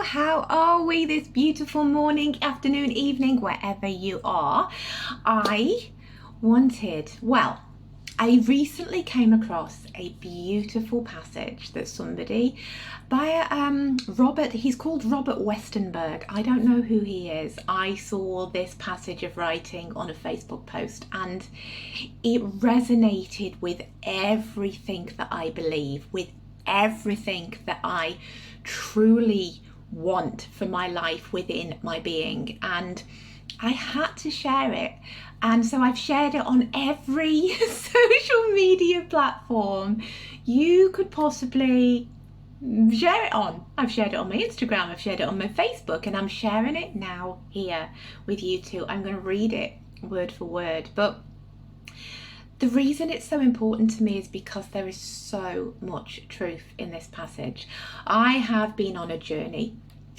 how are we this beautiful morning, afternoon, evening, wherever you are? I recently came across a beautiful passage that somebody by Robert, he's called Robert Westenberg. I don't know who he is. I saw this passage of writing on a Facebook post and it resonated with everything that I believe, with everything that I truly want for my life within my being, and I had to share it. And so I've shared it on every social media platform you could possibly share it on. I've shared it on my Instagram, I've shared it on my Facebook, and I'm sharing it now here with you too. I'm going to read it word for word, but the reason it's so important to me is because there is so much truth in this passage. I have been on a journey.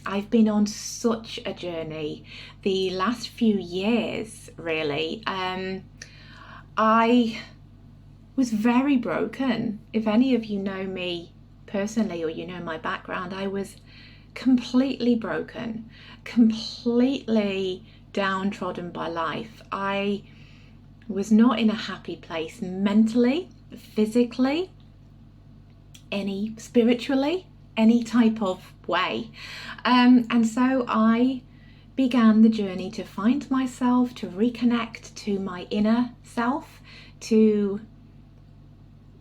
I've been on such a journey the last few years, really. I was very broken. If any of you know me personally or you know my background, I was completely broken, completely downtrodden by life. I was not in a happy place mentally, physically, spiritually, any type of way. And so I began the journey to find myself, to reconnect to my inner self, to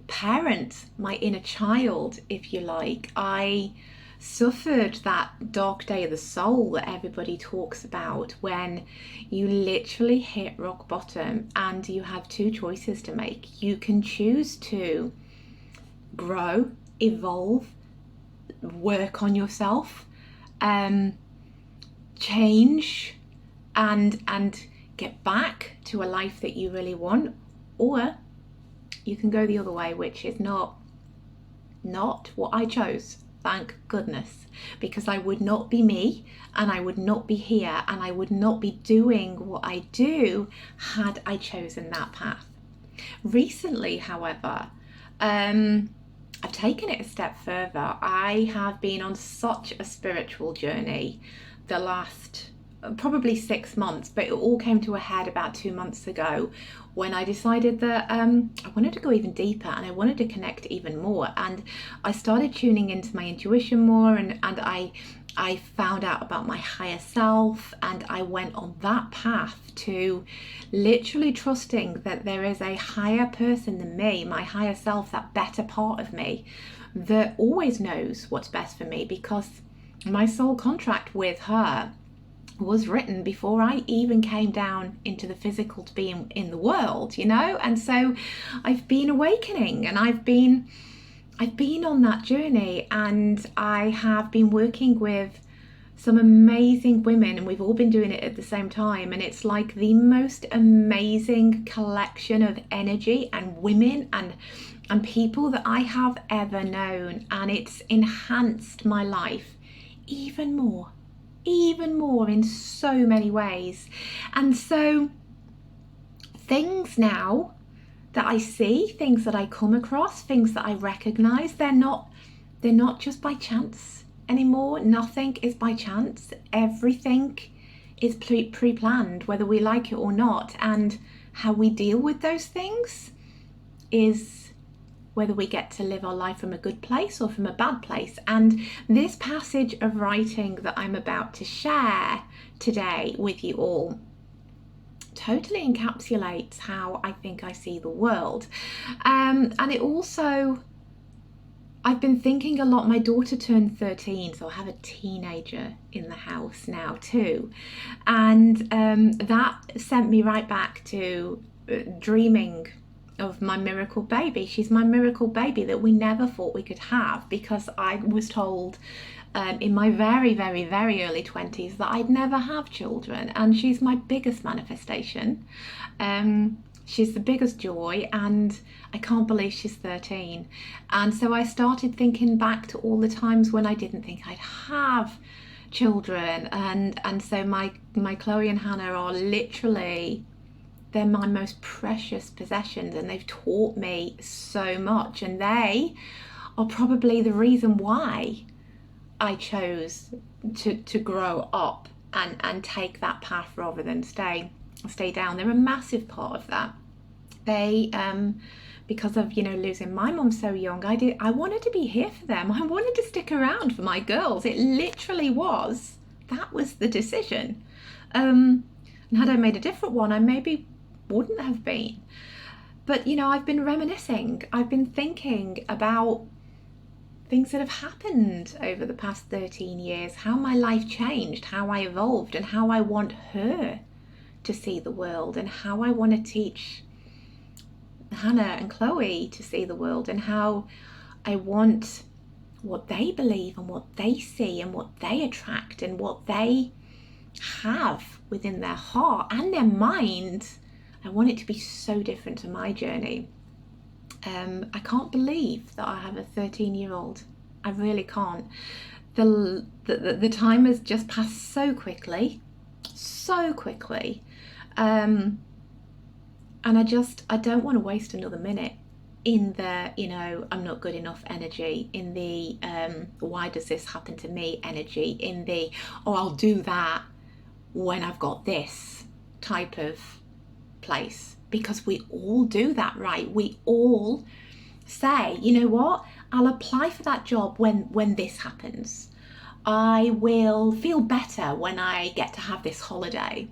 parent my inner child, if you like. I suffered that dark day of the soul that everybody talks about, when you literally hit rock bottom and you have two choices to make. You can choose to grow, evolve, work on yourself, change and get back to a life that you really want, or you can go the other way, which is not what I chose. Thank goodness, because I would not be me, and I would not be here, and I would not be doing what I do had I chosen that path. Recently, however, I've taken it a step further. I have been on such a spiritual journey the last probably 6 months, but it all came to a head about 2 months ago when I decided that I wanted to go even deeper and I wanted to connect even more. And I started tuning into my intuition more, and I found out about my higher self, and I went on that path to literally trusting that there is a higher person than me, my higher self, that better part of me that always knows what's best for me, because my soul contract with her was written before I even came down into the physical to be in the world, you know. And so I've been awakening, and I've been on that journey, and I have been working with some amazing women, and we've all been doing it at the same time, and it's like the most amazing collection of energy and women and people that I have ever known, and it's enhanced my life even more in so many ways. And so things now that I see, things that I come across, things that I recognize, they're not just by chance anymore. Nothing is by chance. Everything is pre-planned, whether we like it or not. And how we deal with those things is whether we get to live our life from a good place or from a bad place. And this passage of writing that I'm about to share today with you all totally encapsulates how I think I see the world. And it also, I've been thinking a lot. My daughter turned 13, so I have a teenager in the house now too. And that sent me right back to dreaming of my miracle baby. She's my miracle baby that we never thought we could have, because I was told in my very, very, very early 20s that I'd never have children, and she's my biggest manifestation. She's the biggest joy, and I can't believe she's 13. And so I started thinking back to all the times when I didn't think I'd have children, and so my Chloe and Hannah are literally, they're my most precious possessions, and they've taught me so much, and they are probably the reason why I chose to grow up and take that path rather than stay down. They're a massive part of that. They because of losing my mum so young, I wanted to be here for them. I wanted to stick around for my girls. It literally was, that was the decision. And had I made a different one, I maybe wouldn't have been. But I've been reminiscing, I've been thinking about things that have happened over the past 13 years, how my life changed, how I evolved, and how I want her to see the world, and how I want to teach Hannah and Chloe to see the world, and how I want what they believe and what they see and what they attract and what they have within their heart and their mind. I want it to be so different to my journey. I can't believe that I have a 13-year-old. I really can't. The time has just passed so quickly. And I don't want to waste another minute in the, I'm not good enough energy, in the, why does this happen to me energy, in the, I'll do that when I've got this type of place. Because we all do that, right? We all say, you know what, I'll apply for that job when this happens. I will feel better when I get to have this holiday.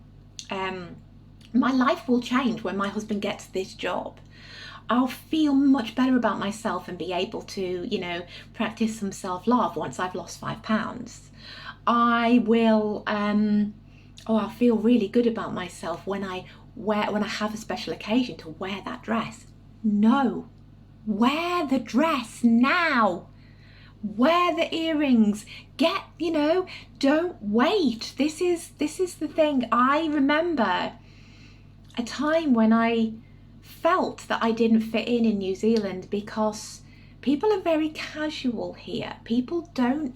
My life will change when my husband gets this job. I'll feel much better about myself and be able to, practice some self-love once I've lost 5 pounds. I will, I'll feel really good about myself when I have a special occasion to wear that dress. No, wear the dress now. Wear the earrings. Don't wait. This is the thing. I remember a time when I felt that I didn't fit in New Zealand because people are very casual here. People don't.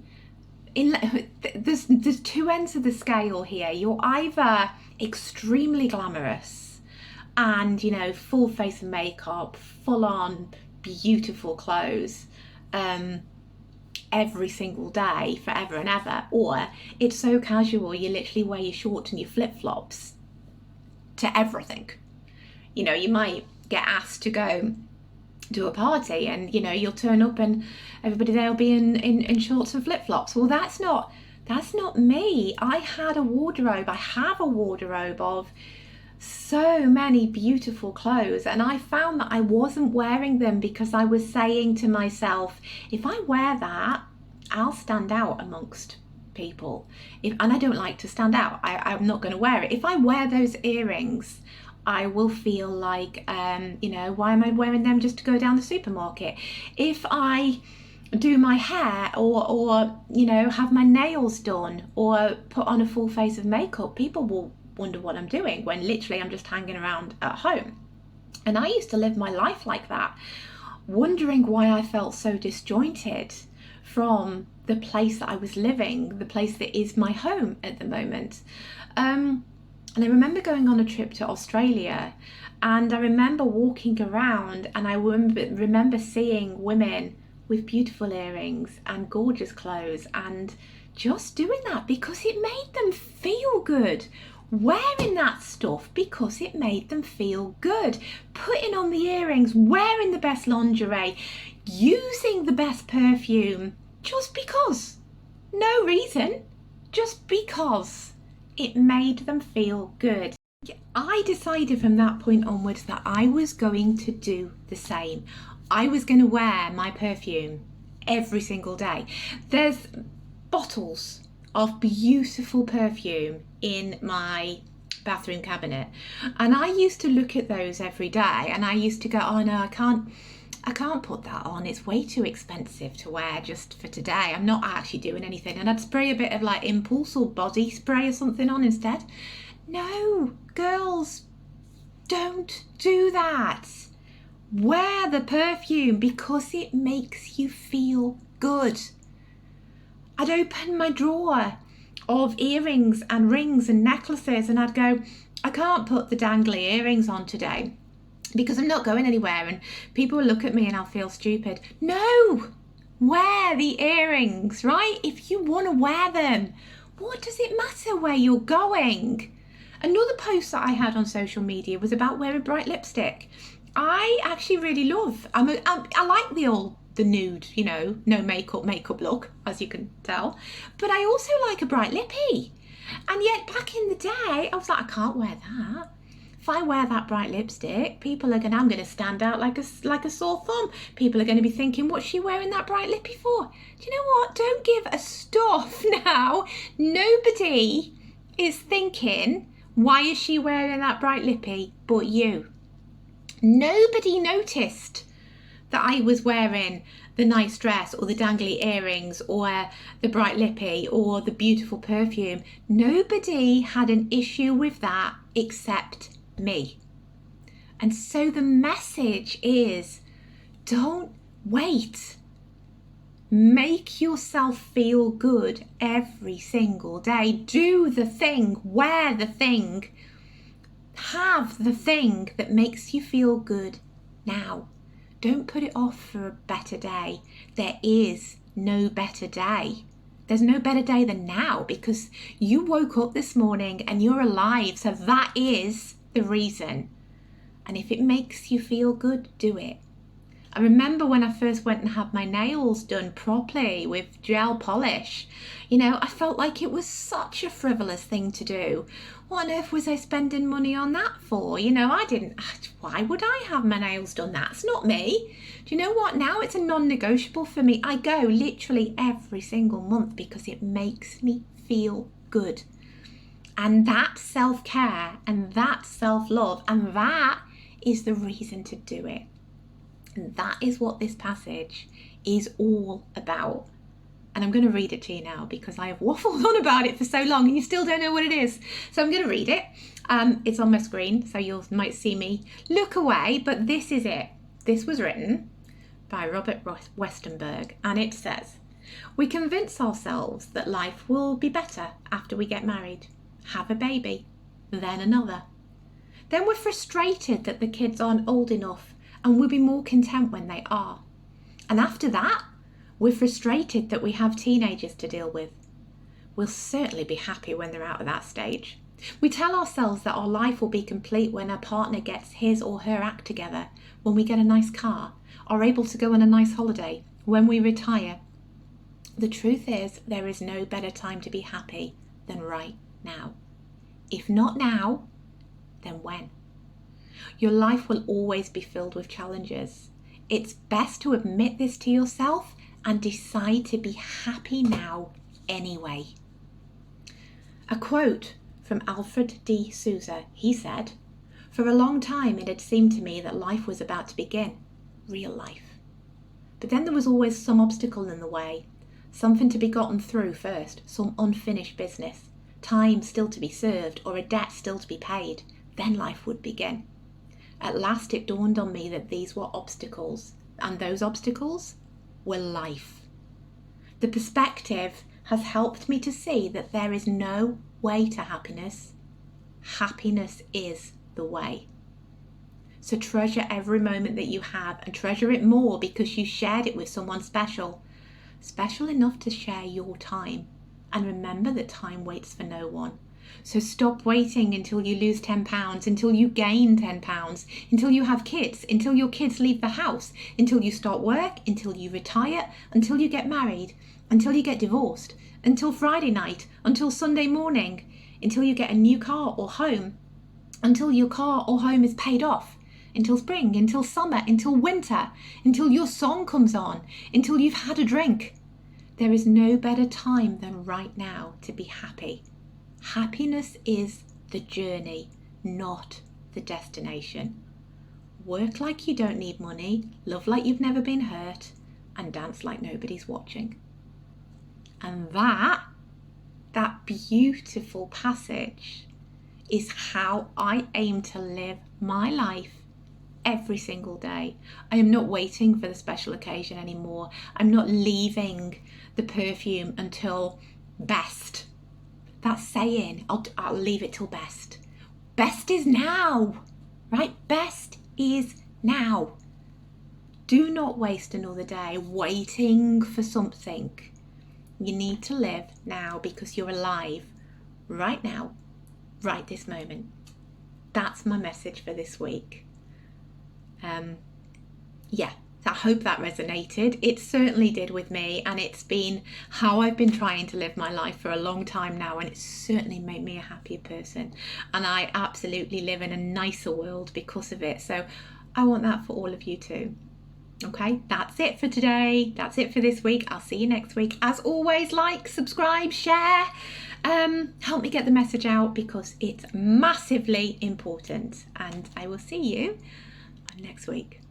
There's two ends of the scale here. You're either extremely glamorous and full face of makeup, full on beautiful clothes every single day forever and ever, or it's so casual you literally wear your shorts and your flip-flops to everything. You might get asked to go to a party and you'll turn up and everybody there will be in shorts and flip-flops. Well, that's not me. I have a wardrobe of so many beautiful clothes, and I found that I wasn't wearing them because I was saying to myself, if I wear that, I'll stand out amongst people. And I don't like to stand out. I'm not going to wear it. If I wear those earrings, I will feel like, why am I wearing them just to go down the supermarket? If I do my hair or have my nails done or put on a full face of makeup, people will wonder what I'm doing when literally I'm just hanging around at home. And I used to live my life like that, wondering why I felt so disjointed from the place that I was living, the place that is my home at the moment. And I remember going on a trip to Australia, and I remember walking around, and I remember seeing women with beautiful earrings and gorgeous clothes and just doing that because it made them feel good. Wearing that stuff because it made them feel good. Putting on the earrings, wearing the best lingerie, using the best perfume, just because. No reason, just because it made them feel good. I decided from that point onwards that I was going to do the same. I was going to wear my perfume every single day. There's bottles of beautiful perfume in my bathroom cabinet, and I used to look at those every day, and I used to go, oh no, I can't put that on, it's way too expensive to wear just for today, I'm not actually doing anything. And I'd spray a bit of like Impulse or body spray or something on instead. No, girls, don't do that. Wear the perfume because it makes you feel good. I'd open my drawer of earrings and rings and necklaces, and I'd go, I can't put the dangly earrings on today because I'm not going anywhere and people will look at me and I'll feel stupid. No, Wear the earrings, right? If you want to wear them, what does it matter where you're going? Another post that I had on social media was about wearing bright lipstick. I actually really love, I like the nude, no makeup look, as you can tell. But I also like a bright lippy. And yet back in the day, I was like, I can't wear that. If I wear that bright lipstick, I'm going to stand out like a sore thumb. People are going to be thinking, what's she wearing that bright lippy for? Do you know what? Don't give a stuff now. Nobody is thinking, why is she wearing that bright lippy but you? Nobody noticed that I was wearing the nice dress or the dangly earrings or the bright lippy or the beautiful perfume. Nobody had an issue with that except me. And so the message is, don't wait. Make yourself feel good every single day. Do the thing, wear the thing, have the thing that makes you feel good now. Don't put it off for a better day. There is no better day. There's no better day than now, because you woke up this morning and you're alive. So that is the reason. And if it makes you feel good, do it. I remember when I first went and had my nails done properly with gel polish, I felt like it was such a frivolous thing to do. What on earth was I spending money on that for? Why would I have my nails done? That's not me. Do you know what? Now it's a non-negotiable for me. I go literally every single month because it makes me feel good. And that's self-care and that's self-love, and that is the reason to do it. And that is what this passage is all about. And I'm going to read it to you now because I have waffled on about it for so long and you still don't know what it is. So I'm going to read it. It's on my screen, so you might see me look away, but this is it. This was written by Robert Westenberg, and it says, we convince ourselves that life will be better after we get married, have a baby, then another. Then we're frustrated that the kids aren't old enough, and we'll be more content when they are. And after that, we're frustrated that we have teenagers to deal with. We'll certainly be happy when they're out of that stage. We tell ourselves that our life will be complete when our partner gets his or her act together, when we get a nice car, are able to go on a nice holiday, when we retire. The truth is, there is no better time to be happy than right now. If not now, then when? Your life will always be filled with challenges. It's best to admit this to yourself and decide to be happy now anyway. A quote from Alfred D. Souza. He said, for a long time it had seemed to me that life was about to begin, real life. But then there was always some obstacle in the way, something to be gotten through first, some unfinished business, time still to be served or a debt still to be paid. Then life would begin. At last it dawned on me that these were obstacles, and those obstacles were life. The perspective has helped me to see that there is no way to happiness. Happiness is the way. So treasure every moment that you have, and treasure it more because you shared it with someone special. Special enough to share your time. And remember that time waits for no one. So stop waiting until you lose 10 pounds, until you gain 10 pounds, until you have kids, until your kids leave the house, until you start work, until you retire, until you get married, until you get divorced, until Friday night, until Sunday morning, until you get a new car or home, until your car or home is paid off, until spring, until summer, until winter, until your song comes on, until you've had a drink. There is no better time than right now to be happy. Happiness is the journey, not the destination. Work like you don't need money, love like you've never been hurt, and dance like nobody's watching. And that beautiful passage is how I aim to live my life every single day. I am not waiting for the special occasion anymore. I'm not leaving the perfume until best. That saying, I'll leave it till best. Best is now, right? Best is now. Do not waste another day waiting for something. You need to live now because you're alive right now, right this moment. That's my message for this week. Yeah, I hope that resonated. It certainly did with me, and it's been how I've been trying to live my life for a long time now, and it's certainly made me a happier person, and I absolutely live in a nicer world because of it. So I want that for all of you too. Okay, that's it for today. That's it for this week. I'll see you next week. As always, like, subscribe, share. Help me get the message out because it's massively important. And I will see you next week.